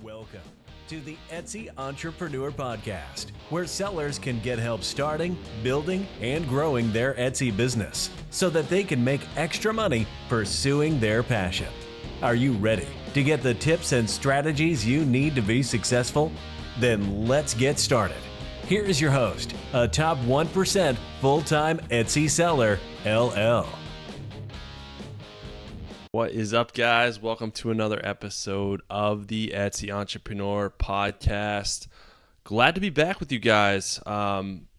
Welcome to the Etsy Entrepreneur Podcast, where sellers can get help starting, building, and growing their Etsy business so that they can make extra money pursuing their passion. Are you ready to get the tips and strategies you need to be successful? Then let's get started. Here is your host, a top 1% full-time Etsy seller, LL. What is up, guys? Welcome to another episode of the Etsy Entrepreneur Podcast. Glad to be back with you guys.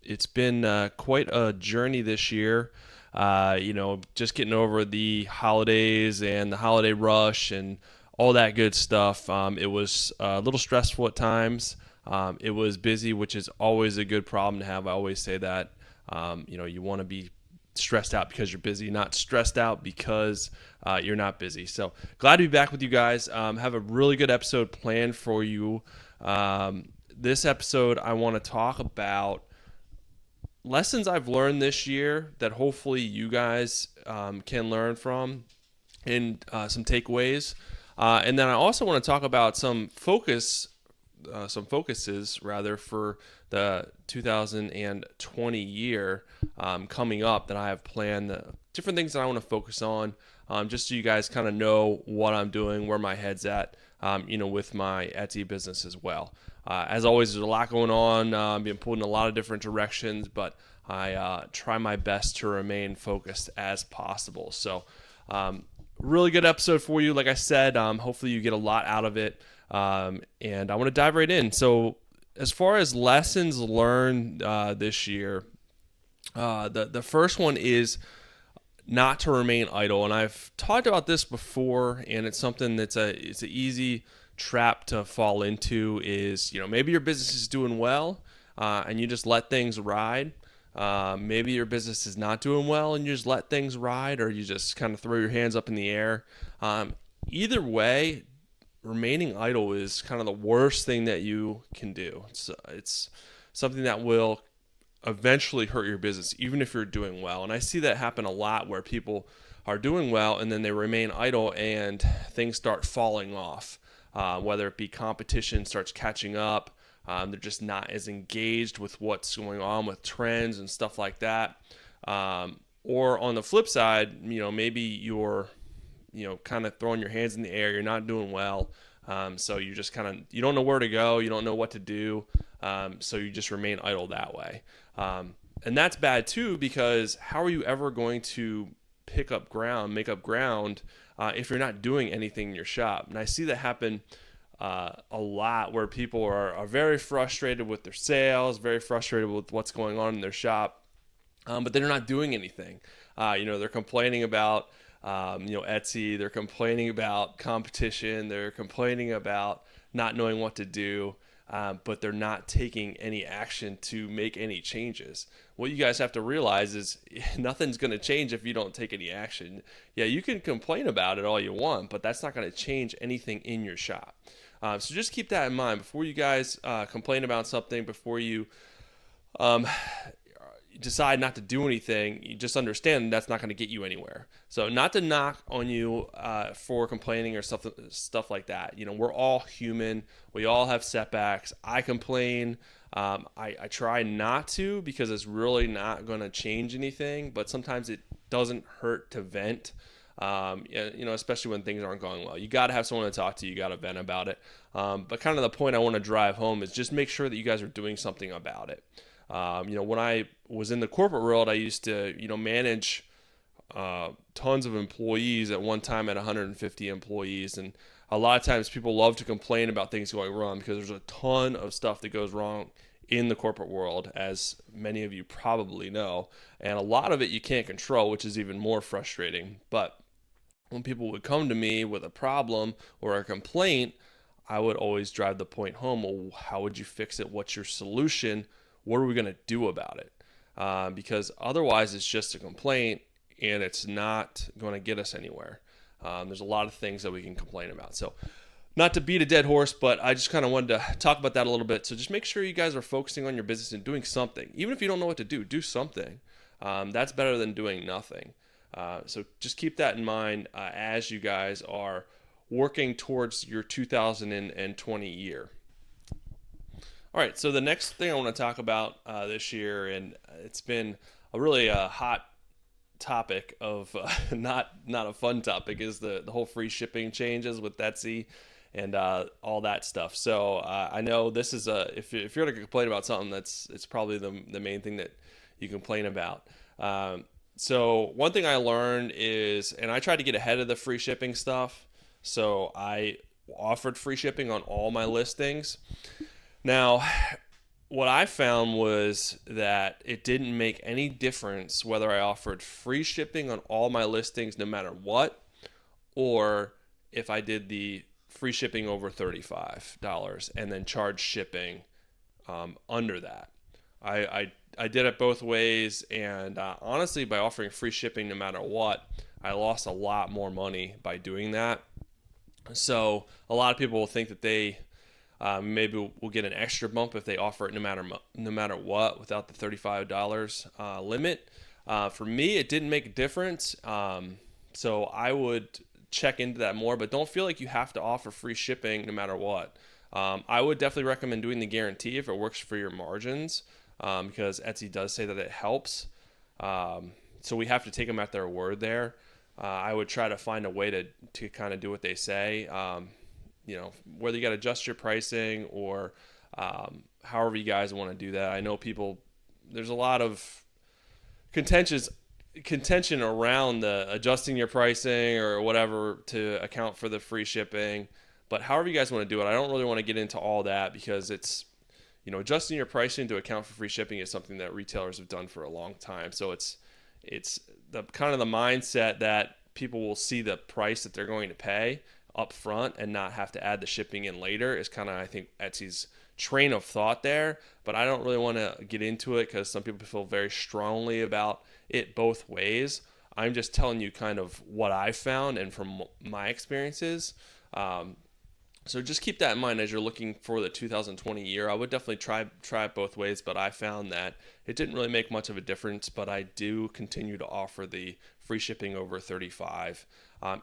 It's been quite a journey this year. Just getting over the holidays and the holiday rush and all that good stuff. It was a little stressful at times. It was busy, which is always a good problem to have. I always say that. You want to be stressed out because you're busy, not stressed out because you're not busy. So glad to be back with you guys. Have a really good episode planned for you. This episode, I want to talk about lessons I've learned this year that hopefully you guys can learn from, and some takeaways. And then I also want to talk about some focuses for the 2020 year coming up that I have planned, different things that I want to focus on, just so you guys kind of know what I'm doing, where my head's at, with my Etsy business as well. As always, there's a lot going on, being pulled in a lot of different directions, but I try my best to remain focused as possible. So really good episode for you. Like I said, hopefully you get a lot out of it. And I want to dive right in. So as far as lessons learned this year, the first one is not to remain idle. And I've talked about this before, and it's something it's an easy trap to fall into. Is maybe your business is doing well, and you just let things ride. Maybe your business is not doing well, and you just let things ride, or you just kind of throw your hands up in the air. Either way, remaining idle is kind of the worst thing that you can do. It's something that will eventually hurt your business, even if you're doing well. And I see that happen a lot, where people are doing well and then they remain idle and things start falling off, whether it be competition starts catching up. They're just not as engaged with what's going on with trends and stuff like that. Or on the flip side, maybe you're kind of throwing your hands in the air. You're not doing well. So you just you don't know where to go. You don't know what to do. So you just remain idle that way. And that's bad too, because how are you ever going to make up ground, if you're not doing anything in your shop? And I see that happen a lot, where people are very frustrated with their sales, very frustrated with what's going on in their shop, but they're not doing anything. They're complaining about Etsy, they're complaining about competition, they're complaining about not knowing what to do, but they're not taking any action to make any changes. What you guys have to realize is nothing's going to change if you don't take any action. Yeah, you can complain about it all you want, but that's not going to change anything in your shop. So just keep that in mind before you guys complain about something, before you decide not to do anything. You just understand that's not going to get you anywhere. So not to knock on you for complaining or stuff like that. We're all human. We all have setbacks. I complain. I try not to, because it's really not going to change anything, but sometimes it doesn't hurt to vent. Especially when things aren't going well. You got to have someone to talk to. You got to vent about it. But kind of the point I want to drive home is just make sure that you guys are doing something about it. When I was in the corporate world, I used to, manage tons of employees at one time, at 150 employees. And a lot of times people love to complain about things going wrong, because there's a ton of stuff that goes wrong in the corporate world, as many of you probably know. And a lot of it you can't control, which is even more frustrating. But when people would come to me with a problem or a complaint, I would always drive the point home. Well, how would you fix it? What's your solution? What are we going to do about it? Because otherwise it's just a complaint, and it's not going to get us anywhere. There's a lot of things that we can complain about. So not to beat a dead horse, but I just kind of wanted to talk about that a little bit. So just make sure you guys are focusing on your business and doing something. Even if you don't know what to do something. That's better than doing nothing. So just keep that in mind as you guys are working towards your 2020 year. All right, so the next thing I want to talk about this year, and it's been a really hot topic of not a fun topic, is the whole free shipping changes with Etsy and all that stuff. So I know this is if you're going to complain about something, it's probably the main thing that you complain about. So one thing I learned is, and I tried to get ahead of the free shipping stuff, so I offered free shipping on all my listings. Now, what I found was that it didn't make any difference whether I offered free shipping on all my listings no matter what, or if I did the free shipping over $35 and then charged shipping under that. I did it both ways, and honestly, by offering free shipping no matter what, I lost a lot more money by doing that. So a lot of people will think that they maybe will get an extra bump if they offer it no matter what without the $35 limit. For me, it didn't make a difference, so I would check into that more, but don't feel like you have to offer free shipping no matter what. I would definitely recommend doing the guarantee if it works for your margins, because Etsy does say that it helps. So we have to take them at their word there. I would try to find a way to kind of do what they say. Whether you got to adjust your pricing or however you guys want to do that. I know there's a lot of contention around the adjusting your pricing or whatever to account for the free shipping, but however you guys want to do it, I don't really want to get into all that, because it's, adjusting your pricing to account for free shipping is something that retailers have done for a long time. So it's the kind of the mindset that people will see the price that they're going to pay up front and not have to add the shipping in later is kind of, I think, Etsy's train of thought there. But I don't really want to get into it because some people feel very strongly about it both ways. I'm just telling you kind of what I found and from my experiences. So just keep that in mind as you're looking for the 2020 year. I would definitely try it both ways, but I found that it didn't really make much of a difference, but I do continue to offer the free shipping over $35.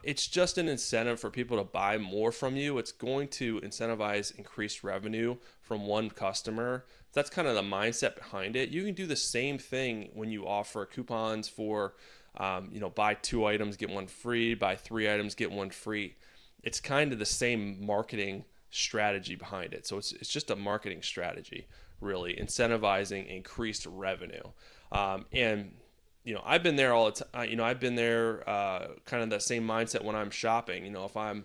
It's just an incentive for people to buy more from you. It's going to incentivize increased revenue from one customer. That's kind of the mindset behind it. You can do the same thing when you offer coupons for, buy 2 items, get 1 free, buy 3 items, get 1 free. It's kind of the same marketing strategy behind it. So it's just a marketing strategy, really, incentivizing increased revenue. I've been there all the time. I've been there kind of the same mindset when I'm shopping. If I'm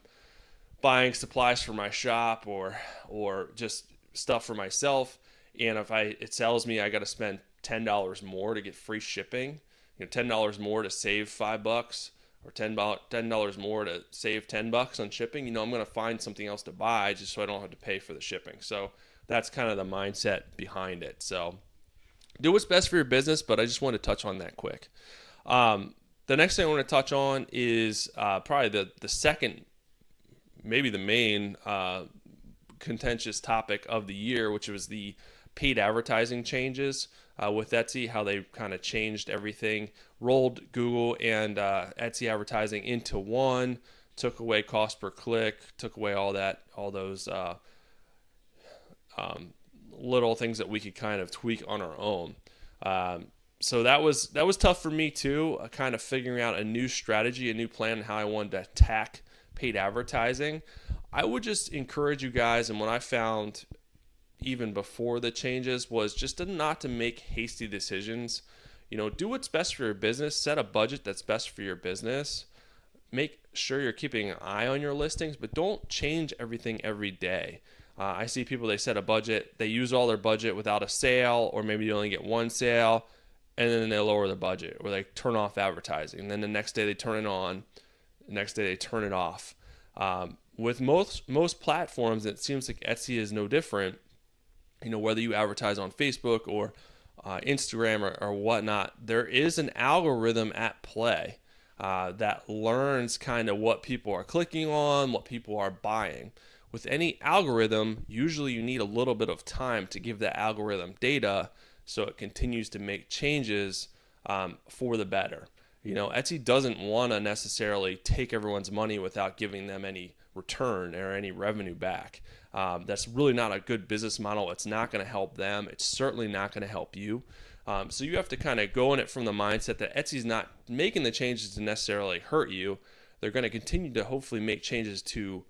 buying supplies for my shop or just stuff for myself, and if it tells me I got to spend $10 more to get free shipping, $10 more to save $5, or $10 more to save $10 on shipping, I'm going to find something else to buy just so I don't have to pay for the shipping. So that's kind of the mindset behind it. So do what's best for your business, but I just want to touch on that quick. The next thing I want to touch on is probably the second, maybe the main contentious topic of the year, which was the paid advertising changes with Etsy, how they kind of changed everything, rolled Google and Etsy advertising into one, took away cost per click, took away all those little things that we could kind of tweak on our own. So that was tough for me too, kind of figuring out a new strategy, a new plan, how I wanted to attack paid advertising. I would just encourage you guys, and what I found even before the changes was just not to make hasty decisions. Do what's best for your business, set a budget that's best for your business, make sure you're keeping an eye on your listings, but don't change everything every day. I see people, they set a budget, they use all their budget without a sale, or maybe you only get 1 sale, and then they lower the budget, or they turn off advertising. And then the next day they turn it on, the next day they turn it off. With most platforms, it seems like Etsy is no different. Whether you advertise on Facebook or Instagram or whatnot, there is an algorithm at play that learns kind of what people are clicking on, what people are buying. With any algorithm, usually you need a little bit of time to give that algorithm data so it continues to make changes for the better. Etsy doesn't want to necessarily take everyone's money without giving them any return or any revenue back. That's really not a good business model. It's not going to help them. It's certainly not going to help you. So you have to kind of go in it from the mindset that Etsy's not making the changes to necessarily hurt you. They're going to continue to hopefully make changes to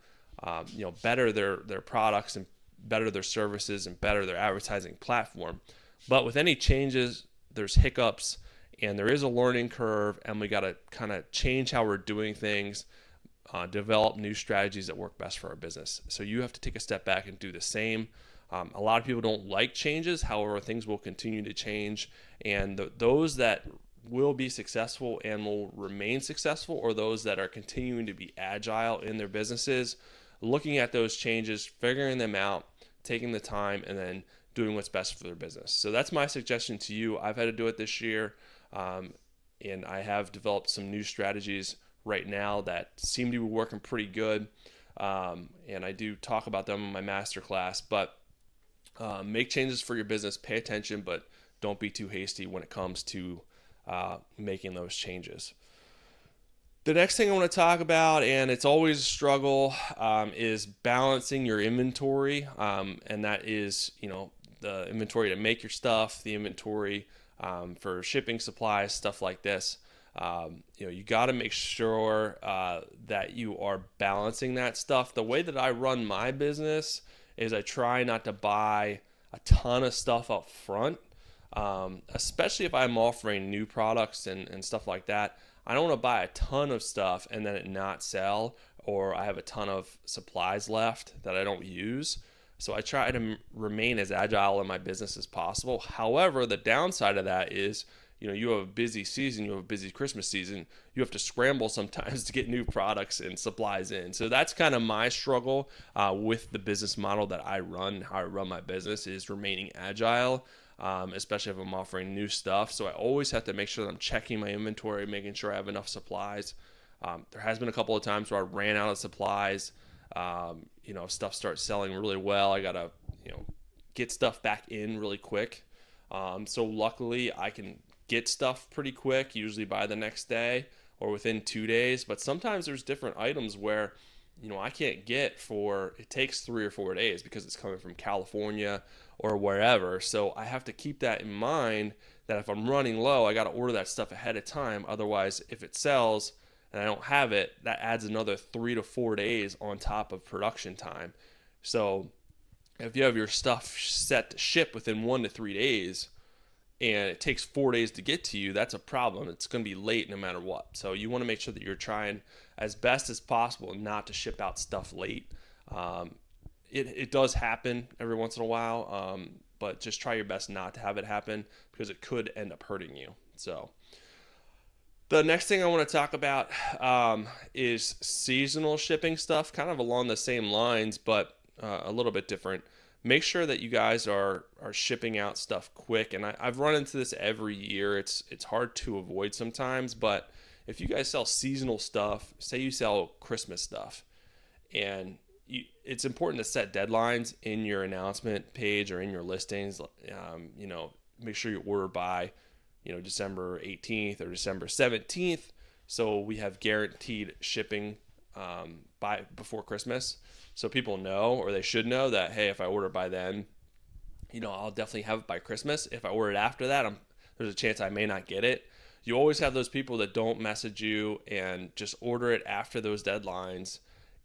better their products and better their services and better their advertising platform. But with any changes, there's hiccups and there is a learning curve, and we got to kind of change how we're doing things, develop new strategies that work best for our business. So you have to take a step back and do the same. A lot of people don't like changes. However, things will continue to change, and those that will be successful and will remain successful are those that are continuing to be agile in their businesses, looking at those changes, figuring them out, taking the time, and then doing what's best for their business. So that's my suggestion to you. I've had to do it this year, and I have developed some new strategies right now that seem to be working pretty good, and I do talk about them in my masterclass. But make changes for your business, pay attention, but don't be too hasty when it comes to making those changes. The next thing I want to talk about, and it's always a struggle, is balancing your inventory, and that is, the inventory to make your stuff, the inventory for shipping supplies, stuff like this. You got to make sure that you are balancing that stuff. The way that I run my business is I try not to buy a ton of stuff up front, especially if I'm offering new products and stuff like that. I don't want to buy a ton of stuff and then it not sell, or I have a ton of supplies left that I don't use. So I try to remain as agile in my business as possible. However, the downside of that is, you have a busy season, you have a busy Christmas season, you have to scramble sometimes to get new products and supplies in. So that's kind of my struggle with the business model that I run, how I run my business, is remaining agile, especially if I'm offering new stuff. So I always have to make sure that I'm checking my inventory, making sure I have enough supplies. There has been a couple of times where I ran out of supplies. Stuff starts selling really well. I got to, get stuff back in really quick. So luckily I can get stuff pretty quick, usually by the next day or within 2 days. But sometimes there's different items where, I can't get it takes 3 or 4 days because it's coming from California or wherever. So I have to keep that in mind, that if I'm running low, I got to order that stuff ahead of time. Otherwise, if it sells and I don't have it, that adds another 3 to 4 days on top of production time. So if you have your stuff set to ship within 1 to 3 days and it takes 4 days to get to you, that's a problem. It's going to be late no matter what. So you want to make sure that you're trying as best as possible not to ship out stuff late. It does happen every once in a while, but just try your best not to have it happen because it could end up hurting you. So the next thing I want to talk about is seasonal shipping stuff, kind of along the same lines, but a little bit different. Make sure that you guys are shipping out stuff quick. And I've run into this every year. It's hard to avoid sometimes, but if you guys sell seasonal stuff, say you sell Christmas stuff, and it's important to set deadlines in your announcement page or in your listings. Make sure you order by, December 18th or December 17th. So we have guaranteed shipping before Christmas. So people know, or they should know, that, hey, if I order by then, I'll definitely have it by Christmas. If I order it after that, there's a chance I may not get it. You always have those people that don't message you and just order it after those deadlines.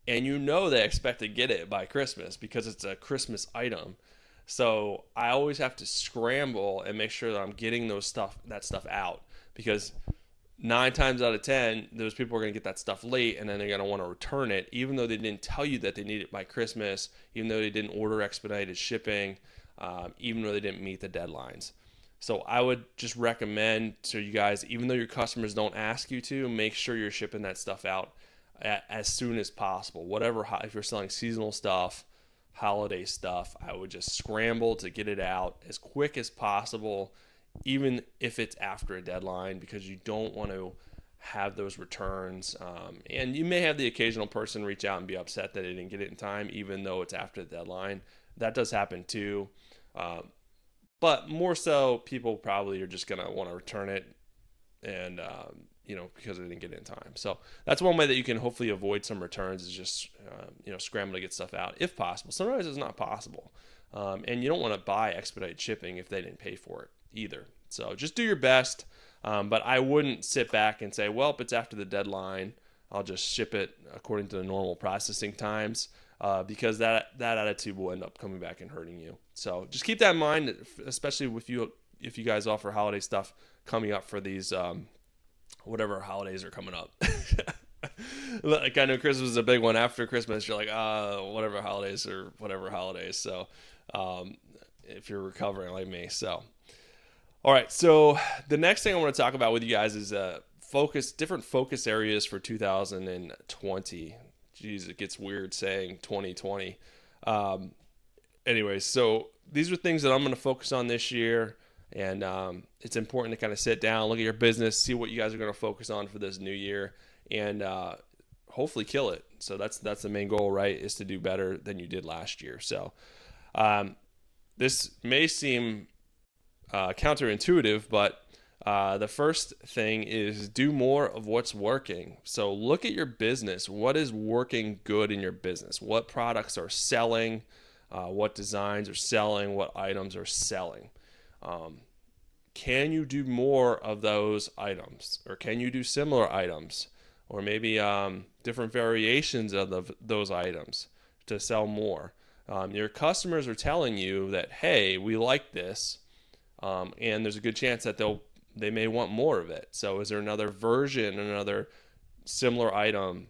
And they expect to get it by Christmas because it's a Christmas item. So I always have to scramble and make sure that I'm getting that stuff out, because 9 times out of 10, those people are going to get that stuff late, and then they're going to want to return it, even though they didn't tell you that they need it by Christmas, even though they didn't order expedited shipping, even though they didn't meet the deadlines. So I would just recommend to you guys, even though your customers don't ask you to, make sure you're shipping that stuff out as soon as possible. If you're selling seasonal stuff, holiday stuff, I would just scramble to get it out as quick as possible, even if it's after a deadline, because you don't want to have those returns. And you may have the occasional person reach out and be upset that they didn't get it in time, even though it's after the deadline. That does happen too. But more so, people probably are just going to want to return it and because they didn't get it in time. So that's one way that you can hopefully avoid some returns, is just, scramble to get stuff out if possible. Sometimes it's not possible. And you don't want to buy expedited shipping if they didn't pay for it either. So just do your best. But I wouldn't sit back and say, well, if it's after the deadline, I'll just ship it according to the normal processing times, because that attitude will end up coming back and hurting you. So just keep that in mind, especially if you guys offer holiday stuff coming up for these whatever holidays are coming up. Like, I know Christmas is a big one. After Christmas, you're like, whatever holidays. So if you're recovering like me. So all right, so the next thing I want to talk about with you guys is different focus areas for 2020. Jeez, it gets weird saying 2020. Anyways, so these are things that I'm going to focus on this year, and it's important to kind of sit down, look at your business, see what you guys are going to focus on for this new year, and hopefully kill it. So that's the main goal, right? Is to do better than you did last year. So this may seem counterintuitive, but the first thing is do more of what's working. So look at your business. What is working good in your business? What products are selling? What designs are selling? What items are selling? Can you do more of those items? Or can you do similar items? Or maybe different variations of those items to sell more? Your customers are telling you that, hey, we like this. And there's a good chance that they may want more of it. So is there another version, another similar item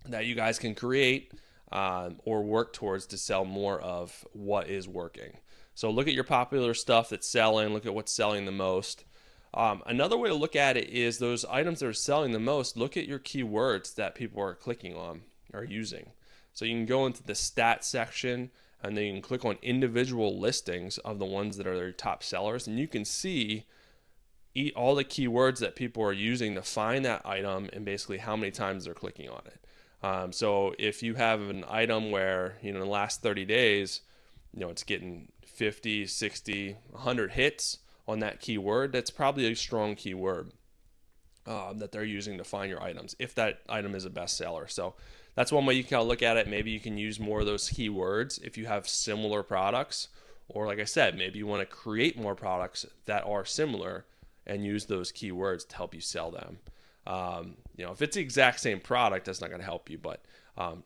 that you guys can create or work towards to sell more of what is working? So look at your popular stuff that's selling. Look at what's selling the most. Another way to look at it is those items that are selling the most. Look at your keywords that people are clicking on or using. So you can go into the stats section, and then you can click on individual listings of the ones that are their top sellers, and you can see all the keywords that people are using to find that item and basically how many times they're clicking on it. So if you have an item where, in the last 30 days, it's getting 50, 60, 100 hits on that keyword, that's probably a strong keyword that they're using to find your items, if that item is a bestseller. So that's one way you can kind of look at it. Maybe you can use more of those keywords if you have similar products, or like I said, maybe you want to create more products that are similar and use those keywords to help you sell them. If it's the exact same product, that's not going to help you, but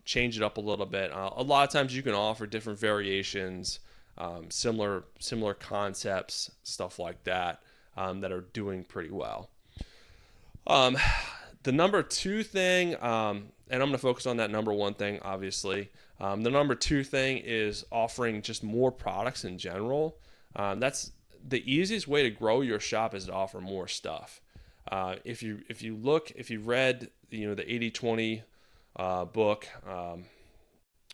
change it up a little bit. A lot of times you can offer different variations, similar concepts, stuff like that, that are doing pretty well. The number two thing, and I'm going to focus on that number one thing, obviously. The number two thing is offering just more products in general. That's the easiest way to grow your shop, is to offer more stuff. If you read the 80-20 book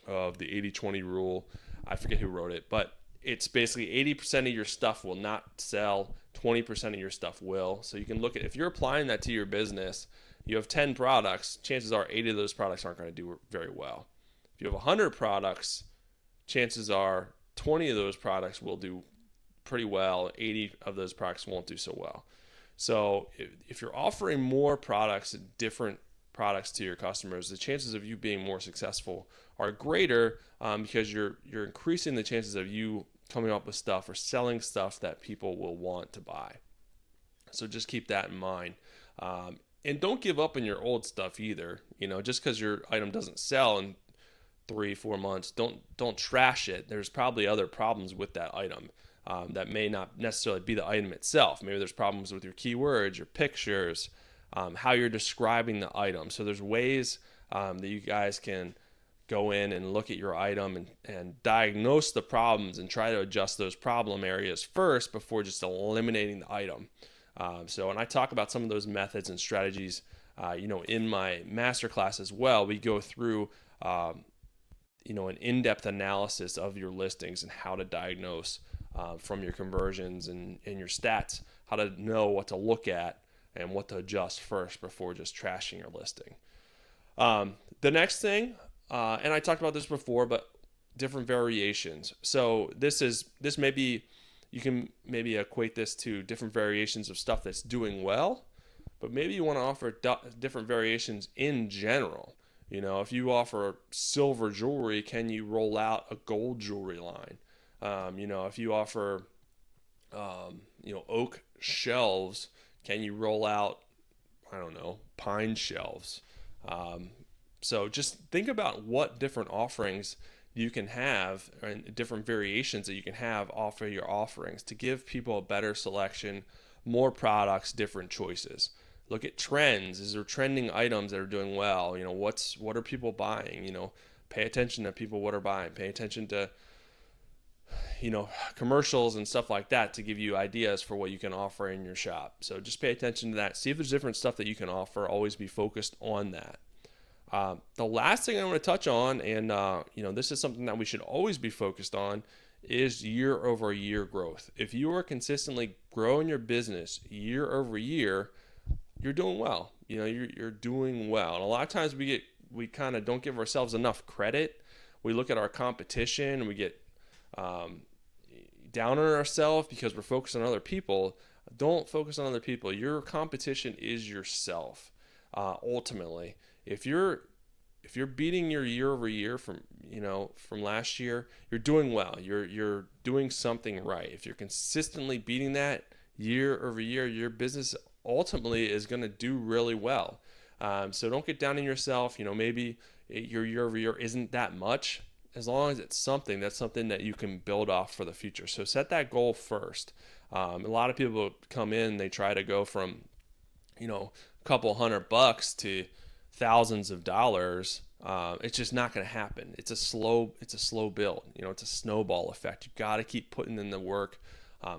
of the 80-20 rule, I forget who wrote it, but it's basically 80% of your stuff will not sell, 20% of your stuff will. So you can look at, if you're applying that to your business, you have 10 products, chances are 80 of those products aren't going to do very well. If you have 100 products, chances are 20 of those products will do pretty well, 80 of those products won't do so well. So if you're offering more products, different products to your customers, the chances of you being more successful are greater, because you're increasing the chances of you coming up with stuff or selling stuff that people will want to buy. So just keep that in mind. And don't give up on your old stuff either. Just because your item doesn't sell in 3-4 months, don't trash it. There's probably other problems with that item that may not necessarily be the item itself. Maybe there's problems with your keywords, your pictures, how you're describing the item. So there's ways that you guys can go in and look at your item and diagnose the problems and try to adjust those problem areas first before just eliminating the item. And I talk about some of those methods and strategies, in my masterclass as well. We go through, an in-depth analysis of your listings and how to diagnose from your conversions and your stats, how to know what to look at and what to adjust first before just trashing your listing. The next thing, and I talked about this before, but different variations. So this may be, you can maybe equate this to different variations of stuff that's doing well, but maybe you want to offer different variations in general. If you offer silver jewelry, can you roll out a gold jewelry line? If you offer, oak shelves, can you roll out, I don't know, pine shelves? So just think about what different offerings you can have and different variations that you can have off of your offerings to give people a better selection, more products, different choices. Look at trends. Is there trending items that are doing well? What are people buying? Pay attention to people, what are buying. Pay attention to commercials and stuff like that to give you ideas for what you can offer in your shop. So just pay attention to that. See if there's different stuff that you can offer. Always be focused on that. The last thing I want to touch on, and this is something that we should always be focused on, is year-over-year growth. If you are consistently growing your business year over year, you're doing well. You're doing well. And a lot of times we kind of don't give ourselves enough credit. We look at our competition and we get down on ourselves because we're focused on other people. Don't focus on other people. Your competition is yourself. Ultimately, if you're beating your year over year from last year, you're doing well. You're doing something right. If you're consistently beating that year over year, your business ultimately is going to do really well. So don't get down on yourself. Maybe your year over year isn't that much. As long as it's something, that's something that you can build off for the future. So set that goal first. A lot of people come in, they try to go from, a couple $100 to thousands of dollars. It's just not going to happen. It's a slow build. It's a snowball effect. You got to keep putting in the work,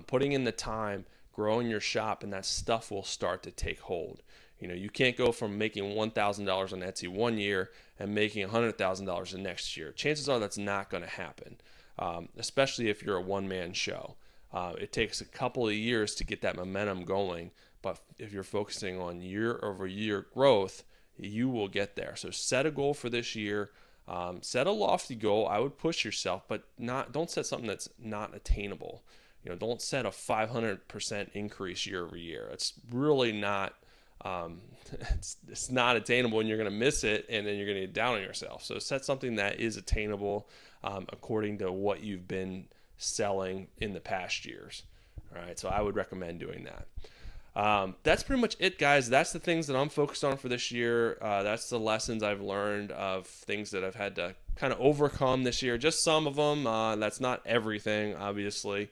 putting in the time, growing your shop, and that stuff will start to take hold. You can't go from making $1,000 on Etsy one year and making $100,000 the next year. Chances are that's not going to happen, especially if you're a one-man show. It takes a couple of years to get that momentum going, but if you're focusing on year-over-year growth, you will get there. So set a goal for this year. Set a lofty goal. I would push yourself, but don't set something that's not attainable. Don't set a 500% increase year over year. It's really not. It's not attainable, and you're going to miss it, and then you're going to get down on yourself. So set something that is attainable according to what you've been selling in the past years. All right, so I would recommend doing that. That's pretty much it, guys. That's the things that I'm focused on for this year. That's the lessons I've learned of things that I've had to kind of overcome this year. Just some of them. That's not everything, obviously.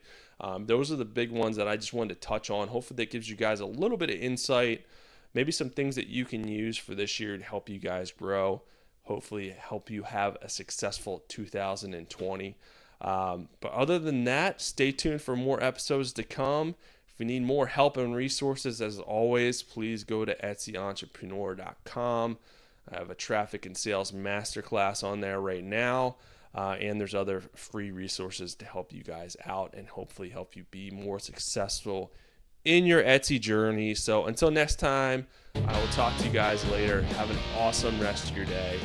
Those are the big ones that I just wanted to touch on. Hopefully that gives you guys a little bit of insight, maybe some things that you can use for this year to help you guys grow, hopefully help you have a successful 2020. But other than that, stay tuned for more episodes to come. If you need more help and resources, as always, please go to EtsyEntrepreneur.com. I have a traffic and sales masterclass on there right now. And there's other free resources to help you guys out and hopefully help you be more successful in your Etsy journey. So until next time, I will talk to you guys later. Have an awesome rest of your day.